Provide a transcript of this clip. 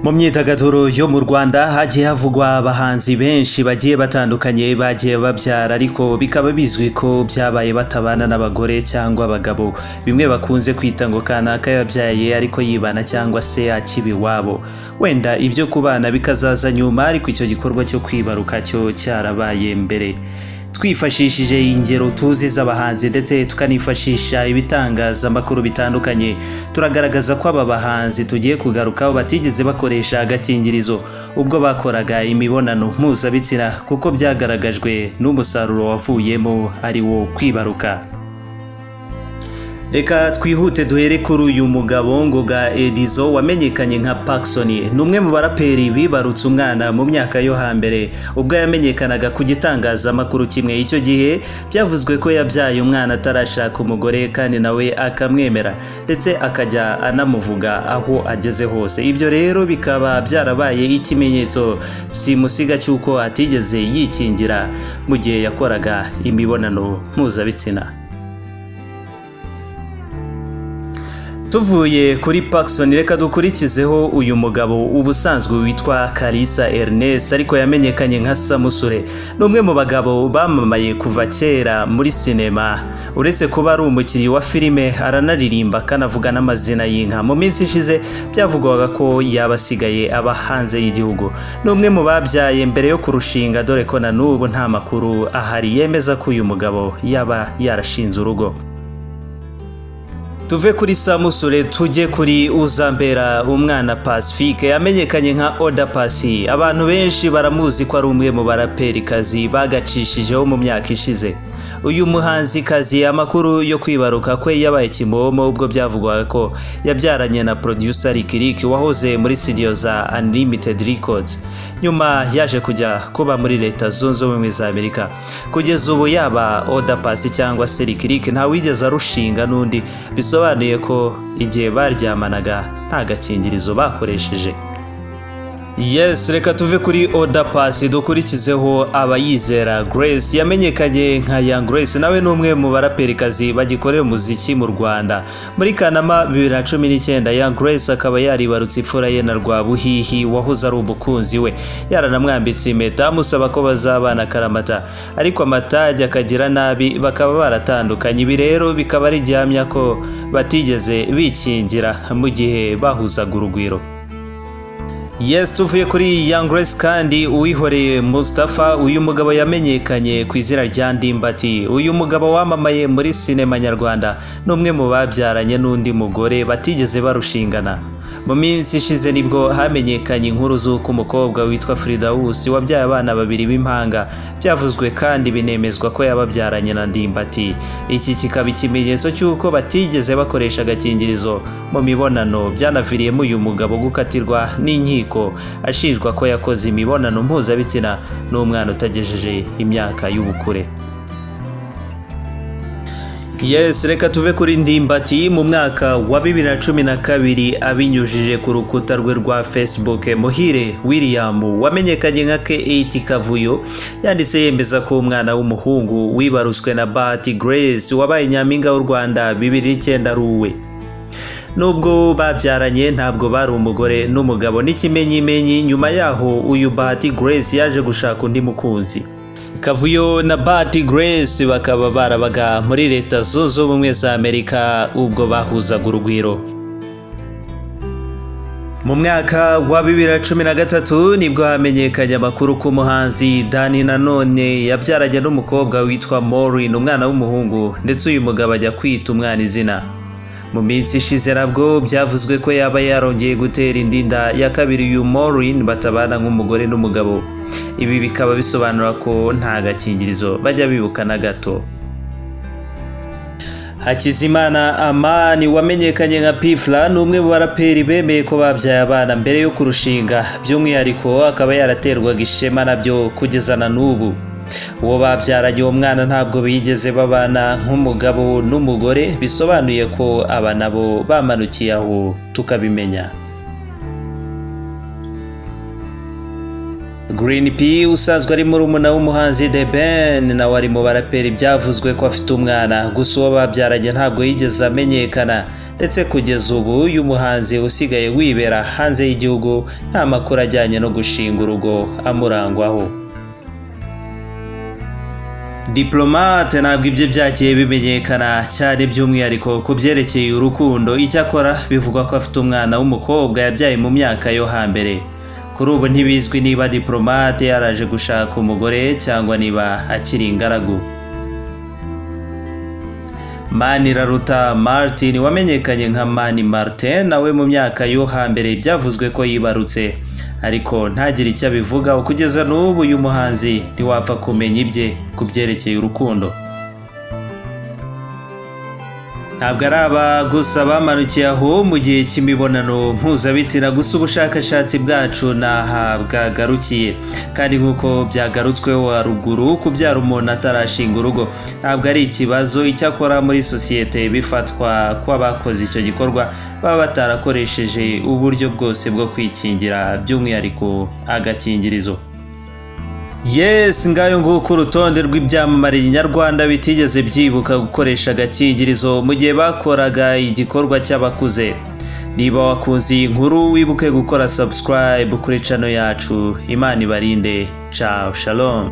Mu myidagaduro yo mu Rwanda hagiye havugwa abahanzi benshi bagiye batandukanye bagiye babyara ariko bikaba bizwi ko byabaye batabana n'abagore cyangwa abagabo, bimwe bakunze kwita ngo kanaka yabyaye ariko yibana cyangwa se akiba iwabo. Wenda ibyo kubana bikazaza nyuma, ariko icyo gikorwa cyo kwibaruka cyo cyarabaye mbere. Twifashishije ingero tuzi z'abahanzi ndetse tukanifashisha ibitangazamakuru bitandukanye, turagaragaza ko aba bahanzi tugiye kugarukaho batigeze bakoresha agakingirizo ubwo bakoraga imibonano mpuzabitsina, kuko byagaragajwe n'umusaruro wavuyemo ari wo kwibaruka. Reka twihute duhere kuri uyu mugabo Ngoga Edizo wamenyekanye nka Paxson. Ni umwe mu baraperi bibarutse umwana mu myaka yo hambere ubwo yamenyekanaga ku gitangazamakuru kimwe. Icyo gihe byavuzwe ko yabyaye umwana atarashaka umugore kandi nawe akamwemera ndetse akajya anamuvuga aho ageze hose. Ibyo rero bikaba byarabaye ikimenyetso simusiga cy'uko atigeze yikingira mu gihe yakoraga imibonano mpuzabitsina. Tuvuye kuri Paxson, reka dukurikizeho uyu mugabo ubusanzwe witwa Kalisa Ernest ariko yamenyekanye nka Samusure. Ni umwe mu bagabo bamamaye kuva kera muri sinema. Uretse kuba ari umukinnyi wa filime, aranaririmba kanavuga n'amazina y'inka. Mu minsi ishize byavugwaga ko yaba asigaye aba hanze y'igihugu. Ni umwe mu babyaye mbere yo kurushinga, dore ko na n'ubu nta makuru ahari yemeza ko uyu mugabo yaba yarashinze urugo. Tuve kuri Samusure tujye kuri Uzambera umwana Pacifique, yamenyekanye nka Oda Paccy. Abantu benshi baramuzi ko ari umwe mu baraperikazi bagacishijeho mu myaka ishize. Uyu muhanzikazi amakuru yo kwibaruka kwe yabaye kimomo ubwo byavugwaga ko yabyaranye na producer Lick wahoze muri studio za Unlimited Records. Nyuma yaje kujya kuba muri Leta Zunze Ubumwe za Amerika. Kugeza ubu yaba Oda Paccy cyangwa se Lick nta wigeze arushinga n'undi, bisobanuye ko igihe baryamanaga nta gakingirizo bakoresheje. Yes, reka tuve kuri Oda Paccy dukurikizeho Abayizera Grace, yamenyekanye nka Young Grace. Nawe ni umwe mu baraperikazi bagikorera umuziki mu Rwanda. Muri Kanama 2019 Young Grace akaba yaribarutse imfura ye na Rwabuhihi wahoze ari umukunzi we, yaranamwambitse impeta amusaba ko bazabana akaramata, ariko amatage akagira nabi bakaba baratandukanye. Ibi rero bikaba ari gihamya ko batigeze bikingira mu gihe bahuzaga urugwiro. Yes, tuvuye kuri Young Grace kandi Uwihoreye Mustafa. Uyu mugabo yamenyekanye ku izina rya Ndimbati. Uyu mugabo wamamaye muri sinema nyarwanda, ni umwe mu babyaranye n'undi mugore batigeze barushingana. Mu minsi ishize nibwo hamenyekanye inkuru z'uko umukobwa witwa Fridaus wabyaye abana babiri b'impanga. Byavuzwe kandi binemezwa ko yababyaranye na Ndimbati. Iki kikaba ikimenyetso cy'uko batigeze bakoresha agakingirizo mu mibonano, byanaviriyemo uyu mugabo gukatirwa n'inkiko ashinjwa ko yakoze imibonano mpuzabitsina n'umwana utagejeje imyaka y'ubukure. Yes, reka tuve kuri Ndimbati. Mu mwaka wa 2012 abinyujije ku rukuta rwe rwa Facebook, Muhire William wamenyekanye nka K8 Kavuyo yanditse yemeza ko umwana w'umuhungu wibaruswe na Bahati Grace wabaye nyampinga w'u Rwanda 2009 ari uwe. Nubwo babyaranye ntabwo bari umugore n'umugabo. N'ikimenyimenyi nyuma yaho uyu Bahati Grace yaje gushaka undi mukunzi. Kavuyo na Bahati Grace bakaba barabaga muri Leta Zunze Ubumwe za Amerika ubwo bahuzaga urugwiro. Mu mwaka wa 2013 nibwo hamenyekanye amakuru ko umuhanzi Dani Nanone yabyaranye n'umukobwa witwa Maureen, umwana w'umuhungu, ndetse uyu mugabo ajya kwita umwana izina. Mu minsi ishize nabwo byavuzwe ko yaba yarongeye gutera inda ya kabiri uyu Maureen, batabana nk'umugore n'umugabo. Ibi bikaba bisobanura ko nta gakingirizo bajya bibuka na gato. Hakizimana Amani wamenyekanye nka P-Fla ni umwe mu baraperi bemeye ko babyaye abana mbere yo kurushinga, by'umwihariko akaba yaraterwaga ishema nabyo kugeza na n'ubu. Uwo babyaranye uwo mwana ntabwo bigeze babana nk'umugabo n'umugore, bisobanuye ko aba nabo bamanukiye aho tukabimenya. Green P usanzwe ari murumuna w'umuhanzi The Ben nawe ari mu baraperi byavuzwe ko afite umwana, gusa uwo babyaranye ntabwo yigeze amenyekana. ndetse kugeza ubu uyu muhanzi usigaye wibera hanze y'igihugu nta makuru ajyanye no gushinga urugo amurangwaho. Diplomate ntabwo ibyo byagiye bimenyekana cyane by'umwihariko ku byerekeye urukundo, icyakora bivugwa ko afite umwana w'umukobwa yabyaye mu myaka yo hambere. Kuri ubu ntibizwi niba Diplomate yaraje gushaka umugore cyangwa niba akiri ingaragu. Maniraruta Martin wamenyekanye nka Mani Martin nawe mu myaka yo hambere byavuzwe ko yibarutse, ariko ntagire icyo abivugaho kugeza n'ubu uyu muhanzi ntiwapfa kumenya ibye ku byerekeye urukundo. Ntabwo ari aba gusa bamanukiye aho mu gihe cy'imibonano mpuzabitsina, gusa ubushakashatsi bwacu naha bwagarukiye, kandi nk'uko byagarutsweho haruguru kubyara umuntu atarashinga urugo ntabwo ari ikibazo. Icyakora muri sosiyete bifatwa ko abakoze icyo gikorwa baba batarakoresheje uburyo bwose bwo kwikingira, by'umwihariko agakingirizo. Yes, ngayo nguko urutonde rw'ibyamamare nyarwanda bitigeze byibuka gukoresha agakingirizo mu gihe bakoraga igikorwa cy'abakuze. Niba wakunze iyi nkuru wibuke gukora subscribe kuri channel yacu. Imana ibarinde. Ciao, shalom.